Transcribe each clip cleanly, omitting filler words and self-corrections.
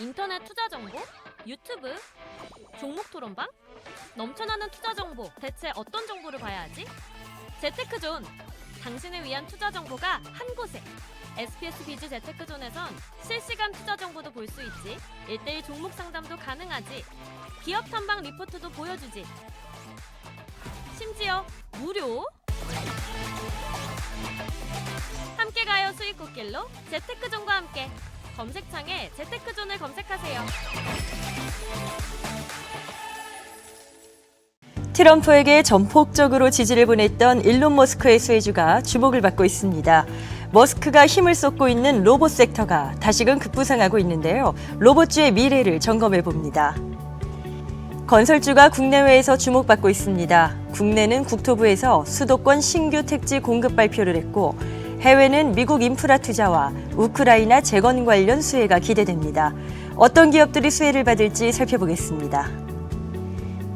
인터넷 투자 정보? 유튜브? 종목 토론방? 넘쳐나는 투자 정보, 대체 어떤 정보를 봐야 하지? 재테크존! 당신을 위한 투자 정보가 한 곳에! SBS 비즈 재테크존에선 실시간 투자 정보도 볼 수 있지, 1:1 종목 상담도 가능하지, 기업 탐방 리포트도 보여주지, 심지어 무료! 함께 가요 수익 꽃길로 재테크존과 함께! 검색창에 재테크존을 검색하세요. 트럼프에게 전폭적으로 지지를 보냈던 일론 머스크의 수혜주가 주목을 받고 있습니다. 머스크가 힘을 쏟고 있는 로봇 섹터가 다시금 급부상하고 있는데요. 로봇주의 미래를 점검해 봅니다. 건설주가 국내외에서 주목받고 있습니다. 국내는 국토부에서 수도권 신규 택지 공급 발표를 했고, 해외는 미국 인프라 투자와 우크라이나 재건 관련 수혜가 기대됩니다. 어떤 기업들이 수혜를 받을지 살펴보겠습니다.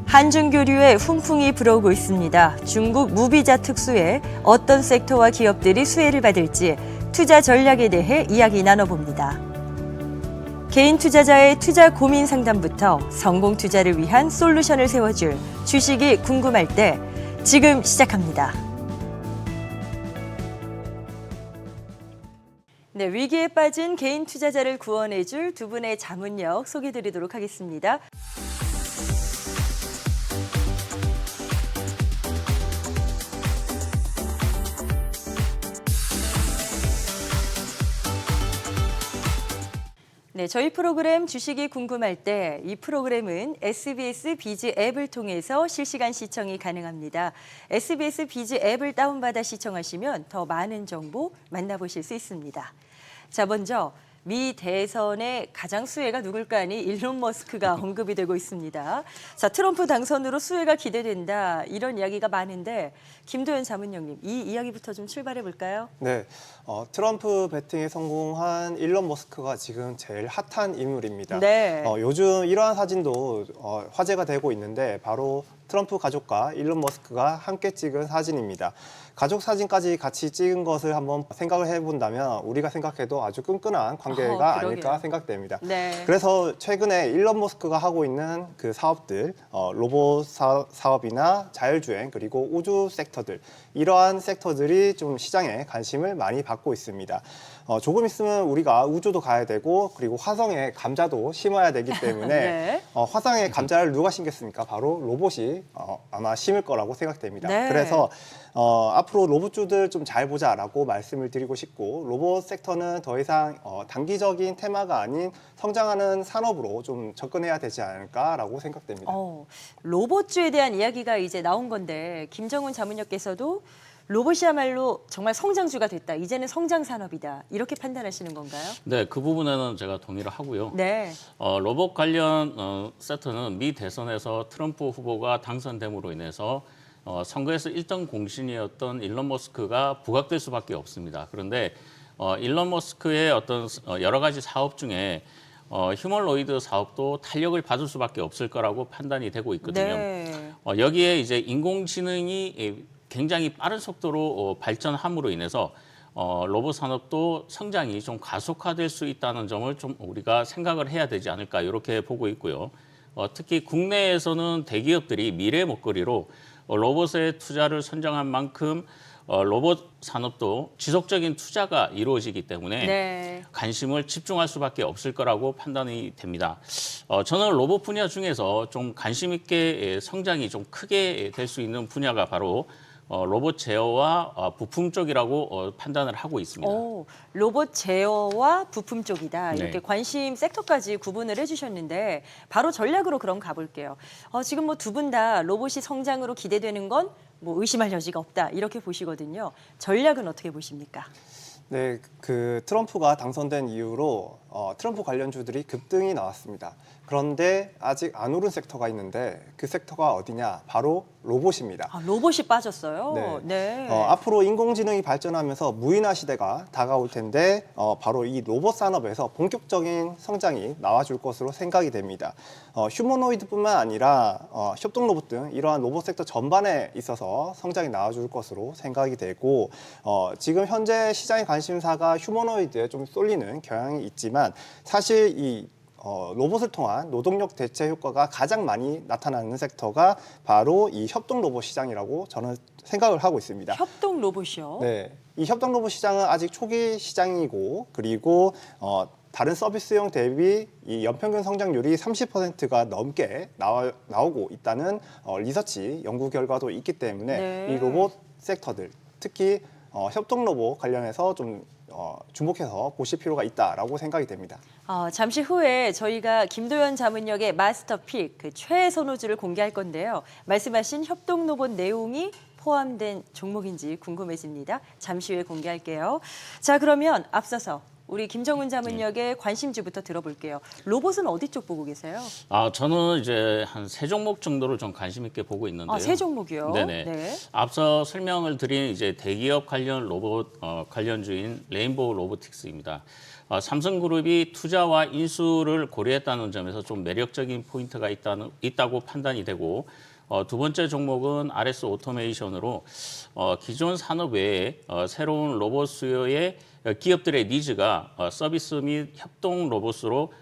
한중교류에 훈풍이 불어오고 있습니다. 중국 무비자 특수에 어떤 섹터와 기업들이 수혜를 받을지 투자 전략에 대해 이야기 나눠봅니다. 개인 투자자의 투자 고민 상담부터 성공 투자를 위한 솔루션을 세워줄 주식이 궁금할 때 지금 시작합니다. 네, 위기에 빠진 개인 투자자를 구원해줄 두 분의 자문력 소개해드리도록 하겠습니다. 네, 저희 프로그램 주식이 궁금할 때 이 프로그램은 SBS 비즈 앱을 통해서 실시간 시청이 가능합니다. SBS 비즈 앱을 다운받아 시청하시면 더 많은 정보 만나보실 수 있습니다. 자, 먼저 미 대선의 가장 수혜가 누굴까 하니 일론 머스크가 언급이 되고 있습니다. 자, 트럼프 당선으로 수혜가 기대된다 이런 이야기가 많은데 김도현 자문형님 이 이야기부터 좀 출발해 볼까요? 네, 트럼프 배팅에 성공한 일론 머스크가 지금 제일 핫한 인물입니다. 네. 요즘 이러한 사진도 화제가 되고 있는데 바로 트럼프 가족과 일론 머스크가 함께 찍은 사진입니다. 가족 사진까지 같이 찍은 것을 한번 생각을 해본다면 우리가 생각해도 아주 끈끈한 관계가 아닐까 생각됩니다. 네. 그래서 최근에 일론 머스크가 하고 있는 그 사업들, 로봇 사업이나 자율주행 그리고 우주 섹터들, 이러한 섹터들이 좀 시장에 관심을 많이 받고 있습니다. 조금 있으면 우리가 우주도 가야 되고 그리고 화성에 감자도 심어야 되기 때문에 네. 화성에 감자를 누가 심겠습니까? 바로 로봇이 아마 심을 거라고 생각됩니다. 네. 그래서 앞으로 로봇주들 좀 잘 보자라고 말씀을 드리고 싶고, 로봇 섹터는 더 이상 단기적인 테마가 아닌 성장하는 산업으로 좀 접근해야 되지 않을까라고 생각됩니다. 로봇주에 대한 이야기가 이제 나온 건데 김정훈 자문역께서도 로봇이야말로 정말 성장주가 됐다. 이제는 성장 산업이다. 이렇게 판단하시는 건가요? 네, 그 부분에는 제가 동의를 하고요. 네. 로봇 관련 섹터는 미 대선에서 트럼프 후보가 당선됨으로 인해서 선거에서 1등 공신이었던 일론 머스크가 부각될 수밖에 없습니다. 그런데 일론 머스크의 어떤 여러 가지 사업 중에 휴머노이드 사업도 탄력을 받을 수밖에 없을 거라고 판단이 되고 있거든요. 네. 여기에 이제 인공지능이 굉장히 빠른 속도로 발전함으로 인해서 로봇 산업도 성장이 좀 가속화될 수 있다는 점을 좀 우리가 생각을 해야 되지 않을까 이렇게 보고 있고요. 특히 국내에서는 대기업들이 미래 먹거리로 로봇에 투자를 선정한 만큼 로봇 산업도 지속적인 투자가 이루어지기 때문에 네. 관심을 집중할 수밖에 없을 거라고 판단이 됩니다. 저는 로봇 분야 중에서 좀 관심 있게 성장이 좀 크게 될 수 있는 분야가 바로 로봇 제어와 부품 쪽이라고 판단을 하고 있습니다. 로봇 제어와 부품 쪽이다. 네. 이렇게 관심 섹터까지 구분을 해주셨는데 바로 전략으로 그럼 가볼게요. 지금 뭐 두 분 다 로봇이 성장으로 기대되는 건 뭐 의심할 여지가 없다. 이렇게 보시거든요. 전략은 어떻게 보십니까? 네, 그 트럼프가 당선된 이후로 트럼프 관련주들이 급등이 나왔습니다. 그런데 아직 안 오른 섹터가 있는데 그 섹터가 어디냐? 바로 로봇입니다. 로봇이 빠졌어요? 네. 네. 앞으로 인공지능이 발전하면서 무인화 시대가 다가올 텐데 바로 이 로봇 산업에서 본격적인 성장이 나와줄 것으로 생각이 됩니다. 휴머노이드뿐만 아니라 협동 로봇 등 이러한 로봇 섹터 전반에 있어서 성장이 나와줄 것으로 생각이 되고, 지금 현재 시장의 관심사가 휴머노이드에 좀 쏠리는 경향이 있지만 사실 이 로봇을 통한 노동력 대체 효과가 가장 많이 나타나는 섹터가 바로 이 협동 로봇 시장이라고 저는 생각을 하고 있습니다. 협동 로봇이요? 네, 이 협동 로봇 시장은 아직 초기 시장이고 그리고 다른 서비스용 대비 이 연평균 성장률이 30%가 넘게 나오고 있다는 리서치 연구 결과도 있기 때문에 네. 이 로봇 섹터들 특히 협동 로봇 관련해서 좀 주목해서 보실 필요가 있다라고 생각이 됩니다. 잠시 후에 저희가 김도연 자문역의 마스터픽 그 최선호주를 공개할 건데요. 말씀하신 협동 로봇 내용이 포함된 종목인지 궁금해집니다. 잠시 후에 공개할게요. 자, 그러면 앞서서 우리 김정훈 자문역의 관심주부터 들어볼게요. 로봇은 어디 쪽 보고 계세요? 저는 이제 한 세 종목 정도를 좀 관심 있게 보고 있는데요. 세 종목이요? 네네. 네. 앞서 설명을 드린 이제 대기업 관련 로봇 관련주인 레인보우 로보틱스입니다. 삼성그룹이 투자와 인수를 고려했다는 점에서 좀 매력적인 포인트가 있다고 판단이 되고 두 번째 종목은 RS 오토메이션으로 기존 산업 외에 새로운 로봇 수요에 기업들의 니즈가 서비스 및 협동 로봇으로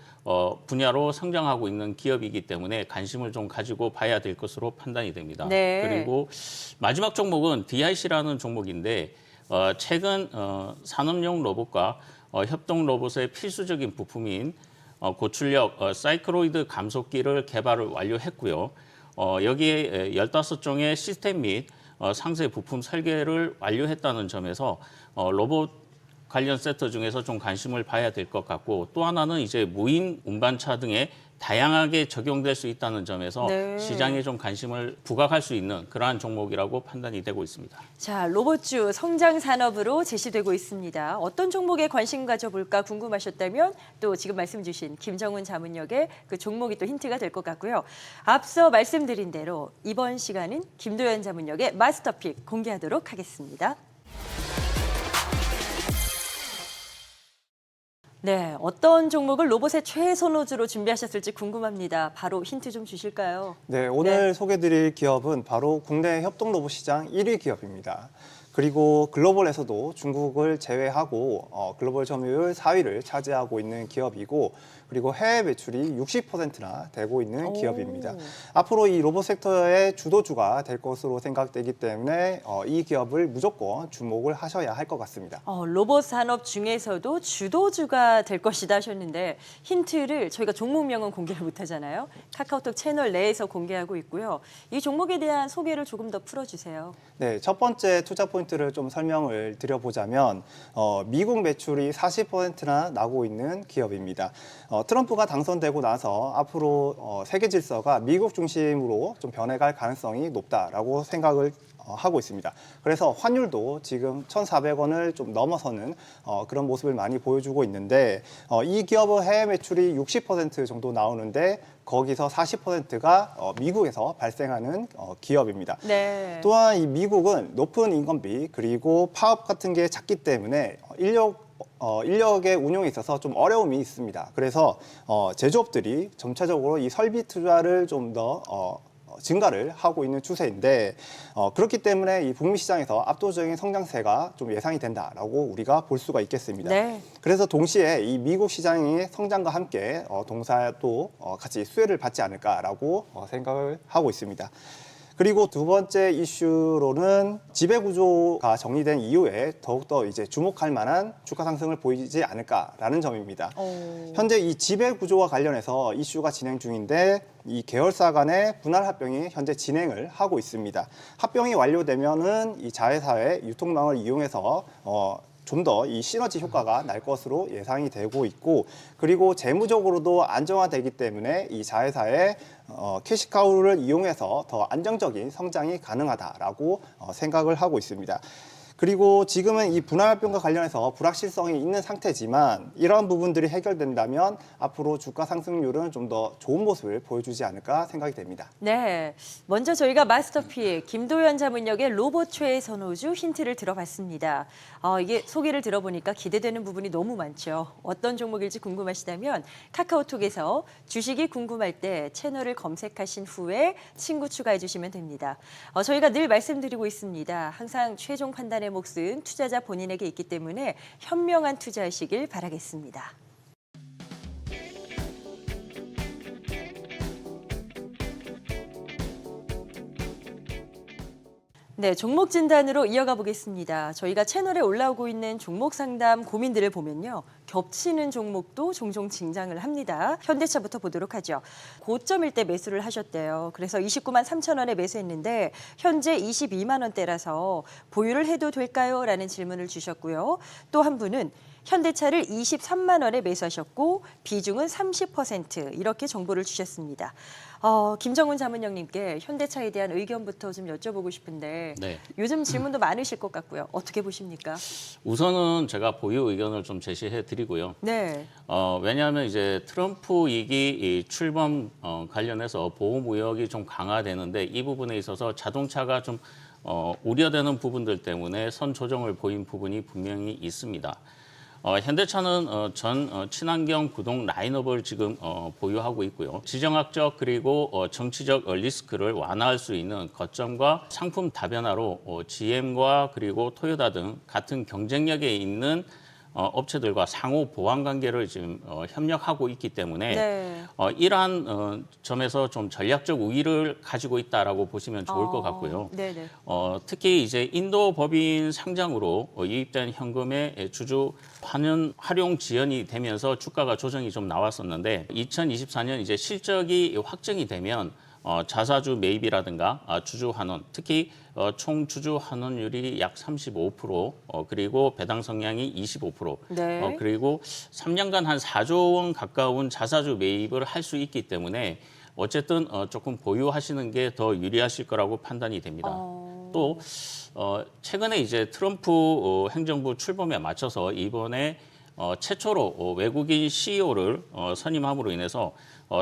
분야로 성장하고 있는 기업이기 때문에 관심을 좀 가지고 봐야 될 것으로 판단이 됩니다. 네. 그리고 마지막 종목은 DIC라는 종목인데 최근 산업용 로봇과 협동 로봇의 필수적인 부품인 고출력 사이클로이드 감속기를 개발을 완료했고요. 여기에 15종의 시스템 및 상세 부품 설계를 완료했다는 점에서 로봇 관련 섹터 중에서 좀 관심을 봐야 될 것 같고 또 하나는 이제 무인 운반차 등에 다양하게 적용될 수 있다는 점에서 네. 시장에 좀 관심을 부각할 수 있는 그러한 종목이라고 판단이 되고 있습니다. 자, 로봇주 성장 산업으로 제시되고 있습니다. 어떤 종목에 관심 가져볼까 궁금하셨다면 또 지금 말씀 주신 김정훈 자문역의 그 종목이 또 힌트가 될 것 같고요. 앞서 말씀드린 대로 이번 시간은 김도연 자문역의 마스터픽 공개하도록 하겠습니다. 네, 어떤 종목을 로봇의 최선호주로 준비하셨을지 궁금합니다. 바로 힌트 좀 주실까요? 네, 오늘 소개드릴 기업은 바로 국내 협동 로봇 시장 1위 기업입니다. 그리고 글로벌에서도 중국을 제외하고 글로벌 점유율 4위를 차지하고 있는 기업이고 그리고 해외 매출이 60%나 되고 있는 기업입니다. 앞으로 이 로봇 섹터의 주도주가 될 것으로 생각되기 때문에 이 기업을 무조건 주목을 하셔야 할 것 같습니다. 로봇 산업 중에서도 주도주가 될 것이다 하셨는데 힌트를 저희가 종목명은 공개를 못하잖아요. 카카오톡 채널 내에서 공개하고 있고요. 이 종목에 대한 소개를 조금 더 풀어주세요. 네, 첫 번째 투자 포인트를 좀 설명을 드려보자면 미국 매출이 40%나 나고 있는 기업입니다. 트럼프가 당선되고 나서 앞으로 세계 질서가 미국 중심으로 좀 변해갈 가능성이 높다라고 생각을 하고 있습니다. 그래서 환율도 지금 1,400원을 좀 넘어서는 그런 모습을 많이 보여주고 있는데 이 기업의 해외 매출이 60% 정도 나오는데 거기서 40%가 미국에서 발생하는 기업입니다. 네. 또한 이 미국은 높은 인건비 그리고 파업 같은 게 작기 때문에 인력의 운용에 있어서 좀 어려움이 있습니다. 그래서 제조업들이 점차적으로 이 설비 투자를 좀 더 증가를 하고 있는 추세인데 그렇기 때문에 이 북미 시장에서 압도적인 성장세가 좀 예상이 된다라고 우리가 볼 수가 있겠습니다. 네. 그래서 동시에 이 미국 시장의 성장과 함께 동사도 같이 수혜를 받지 않을까라고 생각을 하고 있습니다. 그리고 두 번째 이슈로는 지배구조가 정리된 이후에 더욱더 이제 주목할 만한 주가 상승을 보이지 않을까라는 점입니다. 현재 이 지배구조와 관련해서 이슈가 진행 중인데 이 계열사 간의 분할 합병이 현재 진행을 하고 있습니다. 합병이 완료되면은 이 자회사의 유통망을 이용해서 좀 더 이 시너지 효과가 날 것으로 예상이 되고 있고 그리고 재무적으로도 안정화되기 때문에 이 자회사의 캐시카우를 이용해서 더 안정적인 성장이 가능하다라고 생각을 하고 있습니다. 그리고 지금은 이 분할합병과 관련해서 불확실성이 있는 상태지만 이러한 부분들이 해결된다면 앞으로 주가 상승률은 좀 더 좋은 모습을 보여주지 않을까 생각이 됩니다. 네, 먼저 저희가 마스터픽 김도연 자문역의 로봇 최선호주 힌트를 들어봤습니다. 이게 소개를 들어보니까 기대되는 부분이 너무 많죠. 어떤 종목일지 궁금하시다면 카카오톡에서 주식이 궁금할 때 채널을 검색하신 후에 친구 추가해 주시면 됩니다. 저희가 늘 말씀드리고 있습니다. 항상 최종 판단의 몫은 투자자 본인에게 있기 때문에 현명한 투자하시길 바라겠습니다. 네, 종목 진단으로 이어가 보겠습니다. 저희가 채널에 올라오고 있는 종목 상담 고민들을 보면요. 겹치는 종목도 종종 등장을 합니다. 현대차부터 보도록 하죠. 고점일 때 매수를 하셨대요. 그래서 29만 3천 원에 매수했는데 현재 22만 원대라서 보유를 해도 될까요? 라는 질문을 주셨고요. 또 한 분은 현대차를 23만 원에 매수하셨고 비중은 30% 이렇게 정보를 주셨습니다. 김정훈 자문형님께 현대차에 대한 의견부터 좀 여쭤보고 싶은데 네. 요즘 질문도 많으실 것 같고요. 어떻게 보십니까? 우선은 제가 보유 의견을 좀 제시해 드리고요. 네. 왜냐하면 이제 트럼프 이기 출범 관련해서 보호무역이 좀 강화되는데 이 부분에 있어서 자동차가 좀 우려되는 부분들 때문에 선 조정을 보인 부분이 분명히 있습니다. 현대차는 전 친환경 구동 라인업을 지금 보유하고 있고요. 지정학적 그리고 정치적 리스크를 완화할 수 있는 거점과 상품 다변화로 GM과 그리고 토요타 등 같은 경쟁력에 있는 업체들과 상호 보완 관계를 지금 협력하고 있기 때문에 네. 이러한 점에서 좀 전략적 우위를 가지고 있다라고 보시면 좋을 것 같고요. 네네. 특히 이제 인도 법인 상장으로 유입된 현금의 주주 활용 지연이 되면서 주가가 조정이 좀 나왔었는데 2024년 이제 실적이 확정이 되면 자사주 매입이라든가 주주 환원, 특히 총 주주 환원율이 약 35%, 그리고 배당 성향이 25%, 네. 그리고 3년간 한 4조 원 가까운 자사주 매입을 할 수 있기 때문에 어쨌든 조금 보유하시는 게 더 유리하실 거라고 판단이 됩니다. 또 최근에 이제 트럼프 행정부 출범에 맞춰서 이번에 최초로 외국인 CEO를 선임함으로 인해서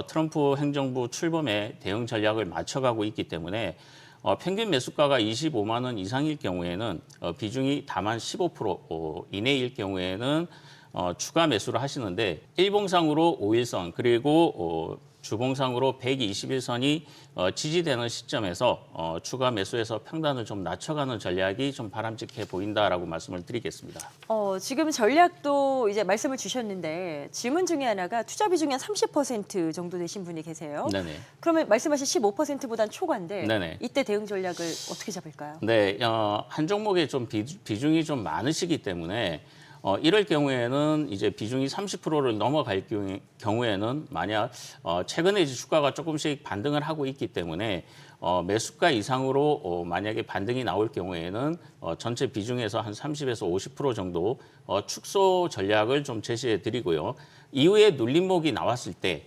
트럼프 행정부 출범에 대응 전략을 맞춰가고 있기 때문에 평균 매수가가 25만 원 이상일 경우에는 비중이 다만 15% 이내일 경우에는 추가 매수를 하시는데 일봉상으로 5일선 그리고 주봉상으로 121선이 지지되는 시점에서 추가 매수해서 평단을 좀 낮춰가는 전략이 좀 바람직해 보인다라고 말씀을 드리겠습니다. 지금 전략도 이제 말씀을 주셨는데 질문 중에 하나가 투자 비중이 한 30% 정도 되신 분이 계세요. 네네. 그러면 말씀하신 15%보단 초과인데 네네. 이때 대응 전략을 어떻게 잡을까요? 네, 한 종목에 좀 비중이 좀 많으시기 때문에 이럴 경우에는 이제 비중이 30%를 넘어갈 경우에는 만약 최근에 이제 주가가 조금씩 반등을 하고 있기 때문에 매수가 이상으로 만약에 반등이 나올 경우에는 전체 비중에서 한 30에서 50% 정도 축소 전략을 좀 제시해 드리고요. 이후에 눌림목이 나왔을 때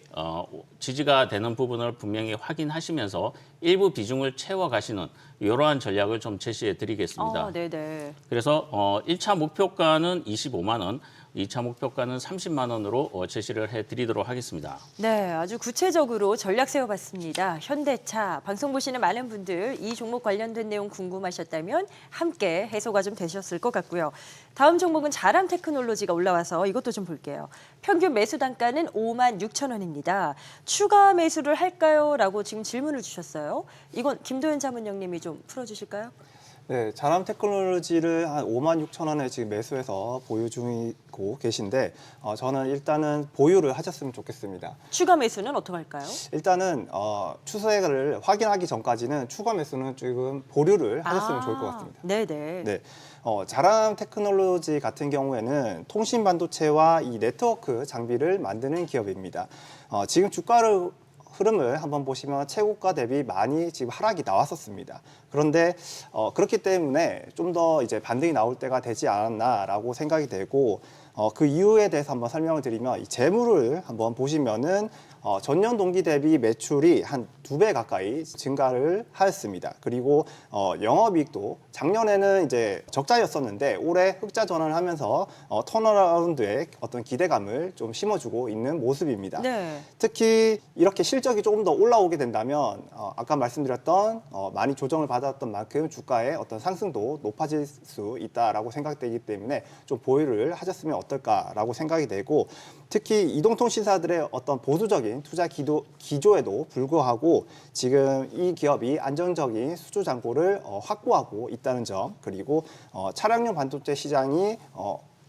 지지가 되는 부분을 분명히 확인하시면서 일부 비중을 채워가시는 이러한 전략을 좀 제시해 드리겠습니다. 네네. 그래서 1차 목표가는 25만 원, 2차 목표가는 30만 원으로 제시를 해드리도록 하겠습니다. 네, 아주 구체적으로 전략 세워봤습니다. 현대차 방송 보시는 많은 분들 이 종목 관련된 내용 궁금하셨다면 함께 해소가 좀 되셨을 것 같고요. 다음 종목은 자람 테크놀로지가 올라와서 이것도 좀 볼게요. 평균 매수 단가는 5만 6천 원입니다. 추가 매수를 할까요? 라고 지금 질문을 주셨어요. 이건 김도현 자문형님이 좀 풀어주실까요? 네, 자람 테크놀로지를 한 5만 6천 원에 지금 매수해서 보유 중이고 계신데 저는 일단은 보유를 하셨으면 좋겠습니다. 추가 매수는 어떻게 할까요? 일단은 추세를 확인하기 전까지는 추가 매수는 지금 보류를 하셨으면 좋을 것 같습니다. 네네. 네, 자람 테크놀로지 같은 경우에는 통신 반도체와 이 네트워크 장비를 만드는 기업입니다. 지금 주가를 흐름을 한번 보시면 최고가 대비 많이 지금 하락이 나왔었습니다. 그런데 그렇기 때문에 좀 더 이제 반등이 나올 때가 되지 않았나라고 생각이 되고 그 이유에 대해서 한번 설명을 드리면 이 재물을 한번 보시면은 전년 동기 대비 매출이 한 2배 가까이 증가를 하였습니다. 그리고 영업이익도 작년에는 이제 적자였었는데 올해 흑자 전환을 하면서 턴어라운드의 어떤 기대감을 좀 심어주고 있는 모습입니다. 네. 특히 이렇게 실적이 조금 더 올라오게 된다면 아까 말씀드렸던 많이 조정을 받았던 만큼 주가의 어떤 상승도 높아질 수 있다라고 생각되기 때문에 좀 보유를 하셨으면 어떨까라고 생각이 되고 특히 이동통신사들의 어떤 보수적인 투자 기조에도 불구하고 지금 이 기업이 안정적인 수주 잔고를 확보하고 있다는 점 그리고 차량용 반도체 시장이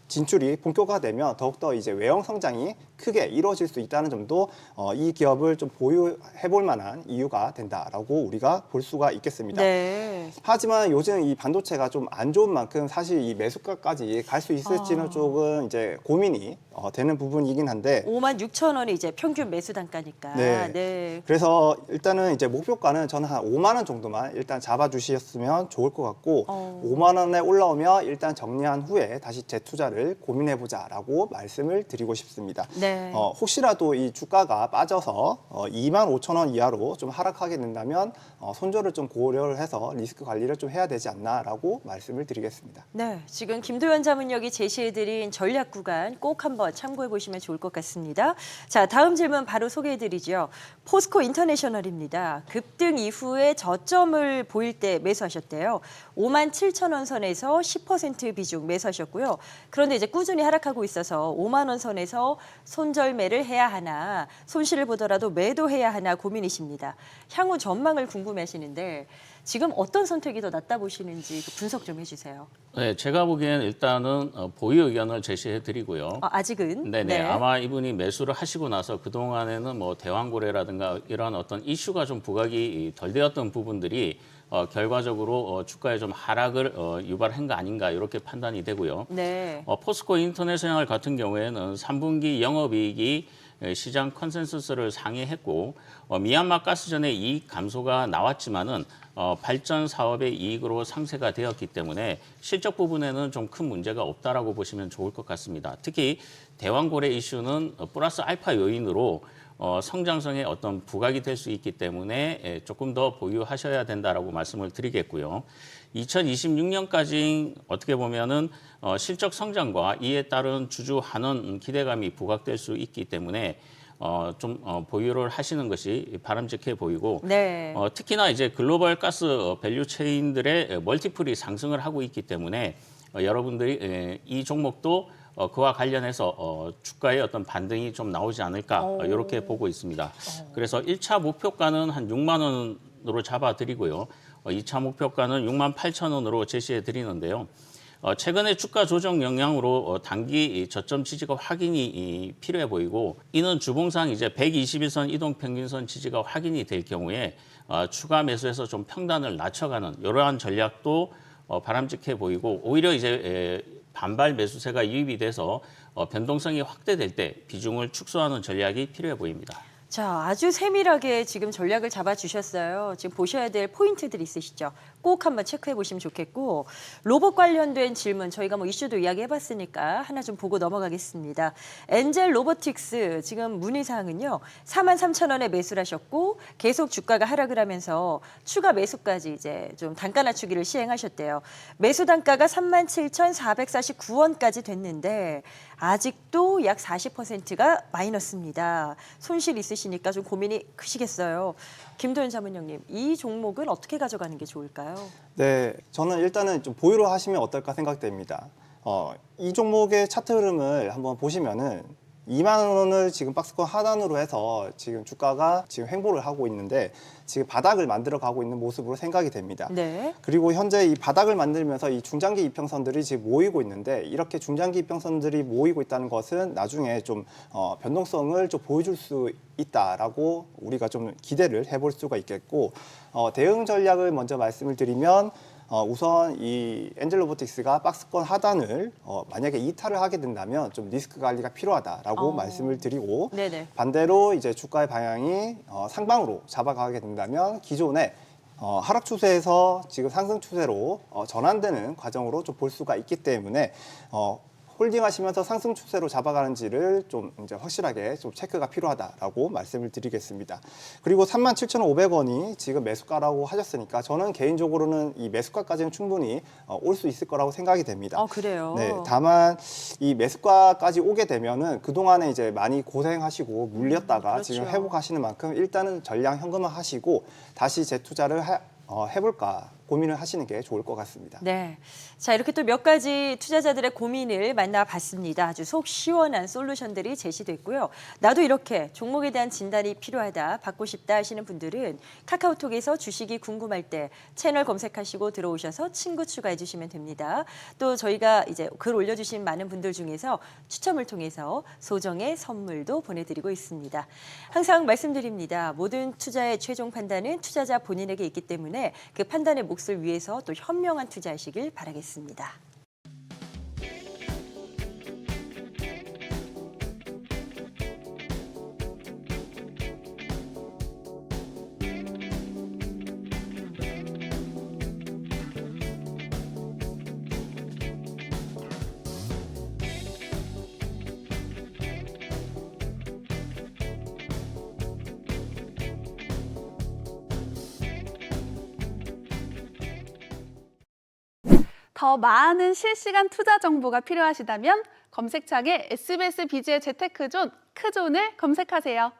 진출이 본격화되면 더욱더 이제 외형 성장이 크게 이루어질 수 있다는 점도 이 기업을 좀 보유해 볼 만한 이유가 된다라고 우리가 볼 수가 있겠습니다. 네. 하지만 요즘 이 반도체가 좀 안 좋은 만큼 사실 이 매수가까지 갈 수 있을지는 조금 이제 고민이 되는 부분이긴 한데 56,000원이 이제 평균 매수 단가니까. 네. 네. 그래서 일단은 이제 목표가는 저는 한 5만 원 정도만 일단 잡아주셨으면 좋을 것 같고 5만 원에 올라오면 일단 정리한 후에 다시 재투자를 고민해보자라고 말씀을 드리고 싶습니다. 네. 혹시라도 이 주가가 빠져서 2만 5천 원 이하로 좀 하락하게 된다면 손절을 좀 고려를 해서 리스크 관리를 좀 해야 되지 않나라고 말씀을 드리겠습니다. 네, 지금 김도현 자문역이 제시해드린 전략 구간 꼭 한번 참고해 보시면 좋을 것 같습니다. 자, 다음 질문 바로 소개해드리죠. 포스코 인터내셔널입니다. 급등 이후에 저점을 보일 때 매수하셨대요. 57,000원 선에서 10% 비중 매수하셨고요. 그런데 이제 꾸준히 하락하고 있어서 5만 원 선에서 손절매를 해야 하나, 손실을 보더라도 매도해야 하나 고민이십니다. 향후 전망을 궁금해하시는데 지금 어떤 선택이 더 낫다 보시는지 분석 좀 해주세요. 네, 제가 보기엔 일단은 보유 의견을 제시해 드리고요. 아직은? 네네. 네. 아마 이분이 매수를 하시고 나서 그동안에는 뭐 대왕고래라든가 이런 어떤 이슈가 좀 부각이 덜 되었던 부분들이 결과적으로 주가에 좀 하락을 유발한 거 아닌가 이렇게 판단이 되고요. 네. 포스코 인터내셔널 같은 경우에는 3분기 영업이익이 시장 컨센서스를 상회했고 미얀마 가스전의 이익 감소가 나왔지만은 발전 사업의 이익으로 상쇄가 되었기 때문에 실적 부분에는 좀 큰 문제가 없다라고 보시면 좋을 것 같습니다. 특히 대왕고래 이슈는 플러스 알파 요인으로 성장성에 어떤 부각이 될 수 있기 때문에 조금 더 보유하셔야 된다라고 말씀을 드리겠고요. 2026년까지 어떻게 보면은 실적 성장과 이에 따른 주주 환원 기대감이 부각될 수 있기 때문에 좀 보유를 하시는 것이 바람직해 보이고 네. 특히나 이제 글로벌 가스 밸류 체인들의 멀티플이 상승을 하고 있기 때문에 여러분들이 이 종목도 그와 관련해서 주가의 어떤 반등이 좀 나오지 않을까 이렇게 보고 있습니다. 그래서 1차 목표가는 한 6만 원으로 잡아드리고요. 2차 목표가는 6만 8천 원으로 제시해 드리는데요. 최근에 주가 조정 영향으로 단기 저점 지지가 확인이 필요해 보이고 이는 주봉상 이제 121선 이동평균선 지지가 확인이 될 경우에 추가 매수해서 좀 평단을 낮춰가는 이러한 전략도 바람직해 보이고 오히려 이제 반발 매수세가 유입이 돼서 변동성이 확대될 때 비중을 축소하는 전략이 필요해 보입니다. 자, 아주 세밀하게 지금 전략을 잡아주셨어요. 지금 보셔야 될 포인트들이 있으시죠? 꼭 한번 체크해 보시면 좋겠고 로봇 관련된 질문 저희가 뭐 이슈도 이야기해봤으니까 하나 좀 보고 넘어가겠습니다. 엔젤 로보틱스 지금 문의사항은요. 43,000원에 매수를 하셨고 계속 주가가 하락을 하면서 추가 매수까지 이제 좀 단가 낮추기를 시행하셨대요. 매수 단가가 37,449원까지 됐는데 아직도 약 40%가 마이너스입니다. 손실 있으시니까 좀 고민이 크시겠어요. 김도현 자문형님, 이 종목은 어떻게 가져가는 게 좋을까요? 네, 저는 일단은 좀 보유를 하시면 어떨까 생각됩니다. 이 종목의 차트 흐름을 한번 보시면은 2만 원을 지금 박스권 하단으로 해서 지금 주가가 지금 횡보를 하고 있는데 지금 바닥을 만들어 가고 있는 모습으로 생각이 됩니다. 네. 그리고 현재 이 바닥을 만들면서 이 중장기 이평선들이 지금 모이고 있는데 이렇게 중장기 이평선들이 모이고 있다는 것은 나중에 좀 변동성을 좀 보여줄 수 있다라고 우리가 좀 기대를 해볼 수가 있겠고 대응 전략을 먼저 말씀을 드리면 우선 이 엔젤 로보틱스가 박스권 하단을 만약에 이탈을 하게 된다면 좀 리스크 관리가 필요하다라고 말씀을 드리고 네네. 반대로 이제 주가의 방향이 상방으로 잡아가게 된다면 기존의 하락 추세에서 지금 상승 추세로 전환되는 과정으로 좀 볼 수가 있기 때문에 홀딩하시면서 상승 추세로 잡아가는지를 좀 이제 확실하게 좀 체크가 필요하다라고 말씀을 드리겠습니다. 그리고 37,500원이 지금 매수가라고 하셨으니까 저는 개인적으로는 이 매수가까지는 충분히 올 수 있을 거라고 생각이 됩니다. 그래요? 네, 다만 이 매수가까지 오게 되면은 그동안에 이제 많이 고생하시고 물렸다가 그렇죠. 지금 회복하시는 만큼 일단은 전량 현금화 하시고 다시 재투자를 해볼까 고민을 하시는 게 좋을 것 같습니다. 네. 자, 이렇게 또 몇 가지 투자자들의 고민을 만나봤습니다. 아주 속 시원한 솔루션들이 제시됐고요. 나도 이렇게 종목에 대한 진단이 필요하다, 받고 싶다 하시는 분들은 카카오톡에서 주식이 궁금할 때 채널 검색하시고 들어오셔서 친구 추가해 주시면 됩니다. 또 저희가 이제 글 올려주신 많은 분들 중에서 추첨을 통해서 소정의 선물도 보내드리고 있습니다. 항상 말씀드립니다. 모든 투자의 최종 판단은 투자자 본인에게 있기 때문에 그 판단의 몫을 위해서 또 현명한 투자하시길 바라겠습니다. 더 많은 실시간 투자 정보가 필요하시다면 검색창에 SBS 비즈의 재테크존, 크존을 검색하세요.